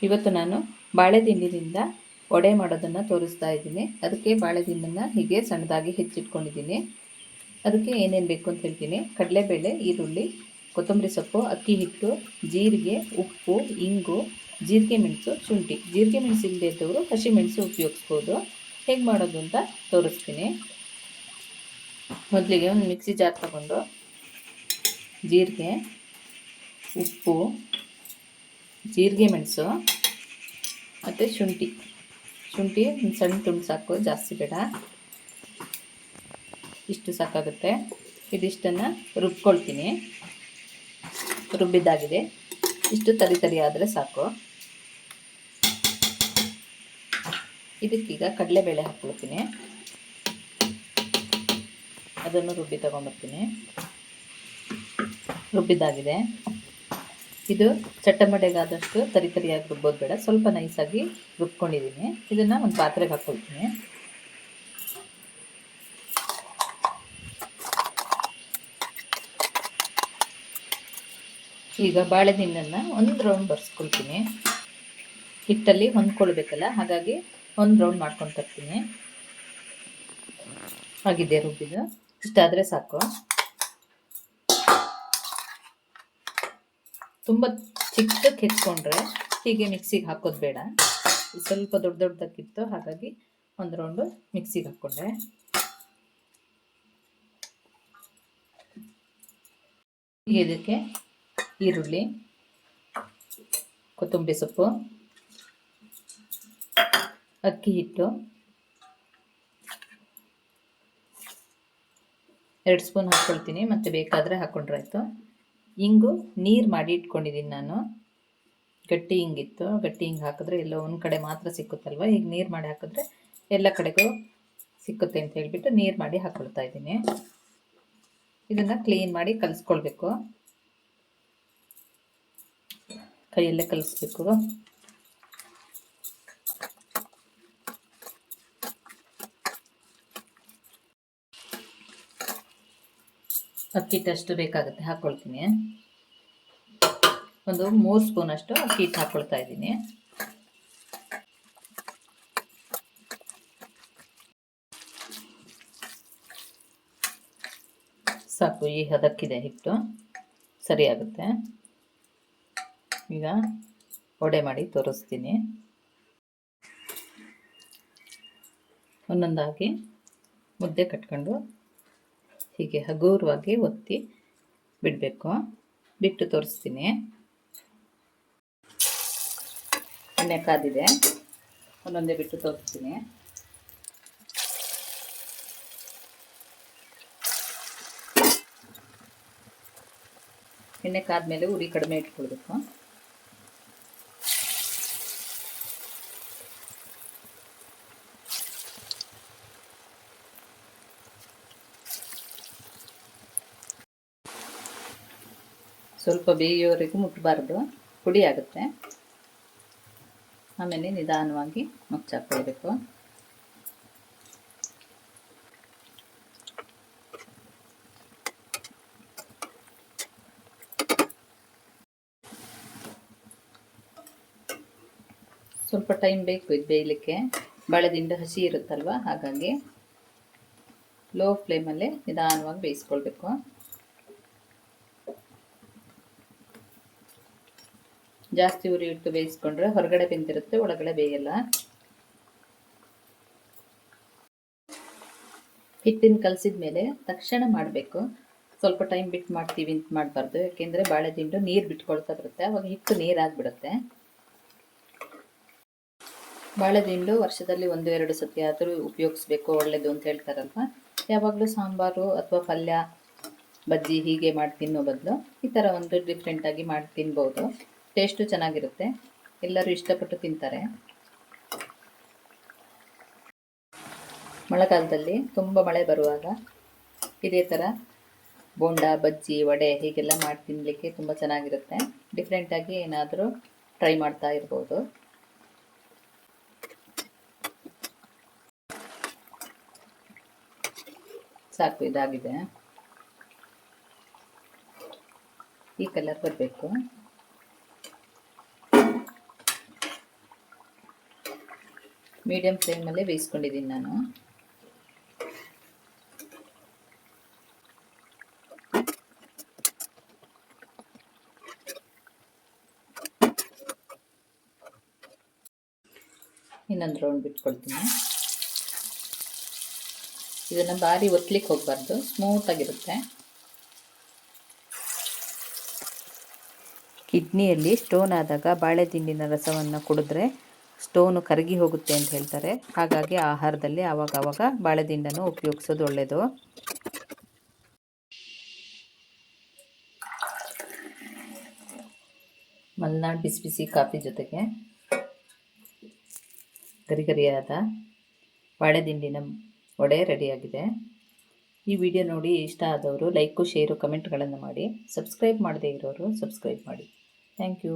ಇವತ್ತು ನಾನು ಬಾಳೆದಿಂಡಿನಿಂದ ವಡೆ ಮಾಡೋದನ್ನು ತೋರಿಸ್ತಾ ಇದ್ದೀನಿ. ಅದಕ್ಕೆ ಬಾಳೆದಿಂಡನ್ನು ಹೀಗೆ ಸಣ್ಣದಾಗಿ ಹೆಚ್ಚಿಟ್ಕೊಂಡಿದ್ದೀನಿ. ಅದಕ್ಕೆ ಏನೇನು ಬೇಕು ಅಂತ ಹೇಳ್ತೀನಿ. ಕಡಲೆಬೇಳೆ, ಈರುಳ್ಳಿ, ಕೊತ್ತಂಬರಿ ಸೊಪ್ಪು, ಅಕ್ಕಿ ಹಿಟ್ಟು, ಜೀರಿಗೆ, ಉಪ್ಪು, ಇಂಗು, ಜೀರಿಗೆ ಮೆಣಸು, ಶುಂಠಿ. ಜೀರಿಗೆ ಮೆಣಸು ಇಲ್ಲದೆ ಇದ್ದವರು ಹಸಿಮೆಣಸು ಉಪಯೋಗಿಸ್ಬೋದು. ಹೇಗೆ ಮಾಡೋದು ಅಂತ ತೋರಿಸ್ತೀನಿ. ಮೊದಲಿಗೆ ಒಂದು ಮಿಕ್ಸಿ ಜಾರ್ ತಗೊಂಡು ಜೀರಿಗೆ, ಉಪ್ಪು, ಜೀರಿಗೆ ಮೆಣಸು ಮತ್ತು ಶುಂಠಿ ಸಣ್ಣ ತುಂಡು ಸಾಕು, ಜಾಸ್ತಿ ಬೇಡ, ಇಷ್ಟು ಸಾಕಾಗುತ್ತೆ. ಇದಿಷ್ಟನ್ನು ರುಬ್ಕೊಳ್ತೀನಿ. ರುಬ್ಬಿದ್ದಾಗಿದೆ. ಇಷ್ಟು ತರಿ ಆದರೆ ಸಾಕು. ಇದಕ್ಕೀಗ ಕಡಲೆಬೇಳೆ ಹಾಕ್ಕೊಳ್ತೀನಿ. ಅದನ್ನು ರುಬ್ಬಿ ತಗೊಂಬರ್ತೀನಿ. ರುಬ್ಬಿದ್ದಾಗಿದೆ. ಇದು ಚಟ್ಟಮಡೆಗಾದಷ್ಟು ತರಿಯಾಗಿ ರುಬ್ಬೋದು ಬೇಡ, ಸ್ವಲ್ಪ ನೈಸಾಗಿ ರುಬ್ಕೊಂಡಿದ್ದೀನಿ. ಇದನ್ನು ಒಂದು ಪಾತ್ರೆಗೆ ಹಾಕ್ಕೊಳ್ತೀನಿ. ಈಗ ಬಾಳೆದಿಂಡನ್ನು ಒಂದು ರೌಂಡ್ ಬರ್ಸ್ಕೊಳ್ತೀನಿ. ಹಿಟ್ಟಲ್ಲಿ ಹೊಂದ್ಕೊಳ್ಬೇಕಲ್ಲ, ಹಾಗಾಗಿ ಒಂದು ರೌಂಡ್ ಮಾಡ್ಕೊಂಡು ತರ್ತೀನಿ. ಆಗಿದೆ ರುಬ್ಬಿದು. ಇಷ್ಟಾದರೆ ಸಾಕು. ತುಂಬ ಚಿಕ್ಕಕ್ಕೆ ಹೆಚ್ಕೊಂಡ್ರೆ ಹೀಗೆ ಮಿಕ್ಸಿಗೆ ಹಾಕೋದು ಬೇಡ. ಸ್ವಲ್ಪ ದೊಡ್ಡದಾಗಿತ್ತು, ಹಾಗಾಗಿ ಒಂದು ರೌಂಡು ಮಿಕ್ಸಿಗೆ ಹಾಕ್ಕೊಂಡೆ. ಈಗ ಇದಕ್ಕೆ ಈರುಳ್ಳಿ, ಕೊತ್ತಂಬರಿ ಸೊಪ್ಪು, ಅಕ್ಕಿ ಹಿಟ್ಟು 2 ಸ್ಪೂನ್ ಹಾಕ್ಕೊಳ್ತೀನಿ. ಮತ್ತು ಬೇಕಾದರೆ ಹಾಕ್ಕೊಂಡ್ರಾಯ್ತು. ಇಂಗು ನೀರು ಮಾಡಿ ಇಟ್ಕೊಂಡಿದ್ದೀನಿ ನಾನು. ಗಟ್ಟಿ ಹಿಂಗಿತ್ತು. ಗಟ್ಟಿ ಹಿಂಗೆ ಹಾಕಿದ್ರೆ ಎಲ್ಲೋ ಒಂದು ಕಡೆ ಮಾತ್ರ ಸಿಕ್ಕುತ್ತಲ್ವ. ಈಗ ನೀರು ಮಾಡಿ ಹಾಕಿದ್ರೆ ಎಲ್ಲ ಕಡೆಗೂ ಸಿಕ್ಕುತ್ತೆ ಅಂತ ಹೇಳ್ಬಿಟ್ಟು ನೀರು ಮಾಡಿ ಹಾಕ್ಕೊಳ್ತಾ ಇದ್ದೀನಿ. ಇದನ್ನು ಕ್ಲೀನ್ ಮಾಡಿ ಕಲಿಸ್ಕೊಳ್ಬೇಕು. ಕೈಯಲ್ಲೇ ಕಲಿಸ್ಬೇಕು. ಅಕ್ಕಿ ಹಿಟ್ಟಷ್ಟು ಬೇಕಾಗುತ್ತೆ, ಹಾಕ್ಕೊಳ್ತೀನಿ. ಒಂದು 3 ಸ್ಪೂನಷ್ಟು ಅಕ್ಕಿ ಹಿಟ್ಟು ಹಾಕ್ಕೊಳ್ತಾ ಇದ್ದೀನಿ. ಸಾಕು, ಈ ಹದಕ್ಕಿದೆ ಹಿಟ್ಟು, ಸರಿಯಾಗುತ್ತೆ. ಈಗ ವಡೆ ಮಾಡಿ ತೋರಿಸ್ತೀನಿ. ಒಂದೊಂದಾಗಿ ಮುದ್ದೆ ಕಟ್ಕೊಂಡು ಹೀಗೆ ಹಗುರವಾಗಿ ಒತ್ತಿ ಬಿಡಬೇಕು. ಬಿಟ್ಟು ತೋರಿಸ್ತೀನಿ. ಎಣ್ಣೆ ಕಾದಿದೆ, ಒಂದೊಂದೇ ಬಿಟ್ಟು ತೋರಿಸ್ತೀನಿ. ಎಣ್ಣೆ ಕಾದ್ಮೇಲೆ ಉರಿ ಕಡಿಮೆ ಇಟ್ಕೊಳ್ಬೇಕು. ಸ್ವಲ್ಪ ಬೇಯೋವರೆಗೂ ಮುಟ್ಟಬಾರ್ದು, ಪುಡಿ ಆಗುತ್ತೆ. ಆಮೇಲೆ ನಿಧಾನವಾಗಿ ಮುಚ್ಚಾಕ್ಕೊಳ್ಬೇಕು. ಸ್ವಲ್ಪ ಟೈಮ್ ಬೇಕು ಇದು ಬೇಯಲಿಕ್ಕೆ. ಬಾಳೆದಿಂಡು ಹಸಿ ಇರುತ್ತಲ್ವ, ಹಾಗಾಗಿ ಲೋ ಫ್ಲೇಮಲ್ಲೇ ನಿಧಾನವಾಗಿ ಬೇಯಿಸ್ಕೊಳ್ಬೇಕು. ಜಾಸ್ತಿ ಉರಿ ಇಟ್ಟು ಬೇಯಿಸ್ಕೊಂಡ್ರೆ ಹೊರಗಡೆ ಬೆಂದಿರುತ್ತೆ, ಒಳಗಡೆ ಬೇಯಲ್ಲ. ಹಿಟ್ಟಿನ ಕಲಸಿದ ಮೇಲೆ ತಕ್ಷಣ ಮಾಡಬೇಕು. ಸ್ವಲ್ಪ ಟೈಮ್ ಬಿಟ್ಟು ಮಾಡ್ತೀವಿ ಅಂತ ಮಾಡಬಾರ್ದು. ಯಾಕೆಂದರೆ ಬಾಳೆದಿಂಡು ನೀರು ಬಿಟ್ಕೊಳ್ತಾ ಬರುತ್ತೆ, ಅವಾಗ ಹಿಟ್ಟು ನೀರಾಗಿಬಿಡುತ್ತೆ. ಬಾಳೆದಿಂಡು ವರ್ಷದಲ್ಲಿ 1-2 ಸತಿ ಆದರೂ ಉಪಯೋಗಿಸ್ಬೇಕು, ಒಳ್ಳೆಯದು ಅಂತ ಹೇಳ್ತಾರಲ್ವ. ಯಾವಾಗಲೂ ಸಾಂಬಾರು ಅಥವಾ ಪಲ್ಯ, ಬಜ್ಜಿ ಹೀಗೆ ಮಾಡಿ ತಿನ್ನೋ ಬದಲು ಈ ಥರ ಒಂದು ಡಿಫ್ರೆಂಟಾಗಿ ಮಾಡಿ ತಿನ್ಬೋದು. ಟೇಸ್ಟು ಚೆನ್ನಾಗಿರುತ್ತೆ, ಎಲ್ಲರೂ ಇಷ್ಟಪಟ್ಟು ತಿಂತಾರೆ. ಮಳೆಗಾಲದಲ್ಲಿ ತುಂಬ ಮಳೆ ಬರುವಾಗ ಇದೇ ಥರ ಬೋಂಡ, ಬಜ್ಜಿ, ವಡೆ ಹೀಗೆಲ್ಲ ಮಾಡಿ ತಿನ್ನಲಿಕ್ಕೆ ತುಂಬ ಚೆನ್ನಾಗಿರುತ್ತೆ. ಡಿಫ್ರೆಂಟಾಗಿ ಏನಾದರೂ ಟ್ರೈ ಮಾಡ್ತಾ ಇರ್ಬೋದು. ಸಾಕು, ಇದಾಗಿದೆ. ಈ ಕಲರ್ ಬರಬೇಕು. ಮೀಡಿಯಮ್ ಫ್ಲೇಮಲ್ಲೇ ಬೇಯಿಸ್ಕೊಂಡಿದ್ದೀನಿ ನಾನು. ಇನ್ನೊಂದು ರೌಂಡ್ ಬಿಟ್ಕೊಳ್ತೀನಿ. ಇದನ್ನು ಭಾರಿ ಒತ್ತಲಿಕ್ಕೆ ಹೋಗಬಾರ್ದು, ಸ್ಮೂತಾಗಿರುತ್ತೆ. ಕಿಡ್ನಿಯಲ್ಲಿ ಸ್ಟೋನ್ ಆದಾಗ ಬಾಳೆದಿಂಡಿನ ರಸವನ್ನು ಕುಡಿದ್ರೆ ಸ್ಟೋನು ಕರಗಿ ಹೋಗುತ್ತೆ ಅಂತ ಹೇಳ್ತಾರೆ. ಹಾಗಾಗಿ ಆಹಾರದಲ್ಲಿ ಆವಾಗವಾಗ ಬಾಳೆದಿಂಡನ್ನು ಉಪಯೋಗಿಸೋದು ಒಳ್ಳೆಯದು. ಮಲ್ನಾಡ್ ಬಿಸಿ ಬಿಸಿ ಕಾಫಿ ಜೊತೆಗೆ ಗರಿಗರಿಯಾದ ಬಾಳೆದಿಂಡಿನ ವಡೆ ರೆಡಿಯಾಗಿದೆ. ಈ ವಿಡಿಯೋ ನೋಡಿ ಇಷ್ಟ ಆದವರು ಲೈಕು, ಶೇರು, ಕಮೆಂಟ್ಗಳನ್ನು ಮಾಡಿ. ಸಬ್ಸ್ಕ್ರೈಬ್ ಮಾಡದೇ ಇರೋರು ಸಬ್ಸ್ಕ್ರೈಬ್ ಮಾಡಿ. Thank you.